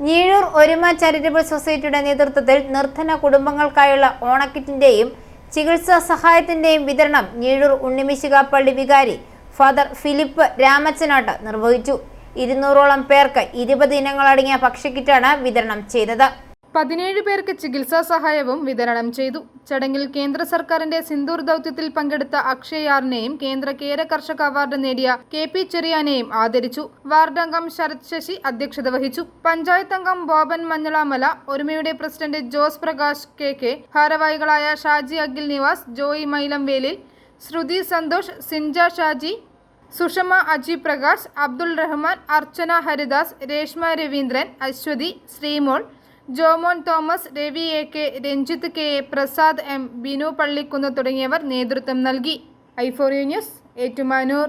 ഞീഴൂർ ഒരുമ ചാരിറ്റബിൾ സൊസൈറ്റിയുടെ നേതൃത്വത്തിൽ നിർധന കുടുംബങ്ങൾക്കായുള്ള ഓണക്കിറ്റിന്റെയും ചികിത്സാ സഹായത്തിന്റെയും വിതരണം ഞീഴൂർ ഉണ്ണിമിശിക പള്ളി വികാരി ഫാദർ ഫിലിപ്പ് രാമച്ചനാട്ട് നിർവഹിച്ചു. 200ഓളം പേർക്ക് 20 ഇനങ്ങളടങ്ങിയ ഭക്ഷ്യക്കിറ്റാണ് വിതരണം ചെയ്തത്. 17 പേർക്ക് ചികിത്സാ സഹായവും വിതരണം ചെയ്തു. ചടങ്ങിൽ കേന്ദ്ര സർക്കാരിന്റെ സിന്ദൂർ ദൗത്യത്തിൽ പങ്കെടുത്ത അക്ഷയ് കേന്ദ്ര കേര കർഷക അവാർഡ് നേടിയ KP ചെറിയാനെയും ആദരിച്ചു. വാർഡ് അംഗം ശരത് ശശി അധ്യക്ഷത വഹിച്ചു. പഞ്ചായത്ത് അംഗം ബോബൻ മഞ്ഞളാമല, ഒരുമയുടെ പ്രസിഡന്റ് ജോസ് പ്രകാശ് KK, ഭാരവാഹികളായ Shaji Akhil Nivas, Joy Mylamvelil, Shruthi Santhosh, Sinja Shaji, Sushama Aji Prakash, Abdul Rahman, Archana Haridas, Reshma Raveendran, Aswathy, Sreemol, Jomon Thomas, Ravi AK, Ranjith KA, Prasad M, Binu Pallikkunnu തുടങ്ങിയവർ നേതൃത്വം നൽകി. i4U news, Ettumanoor.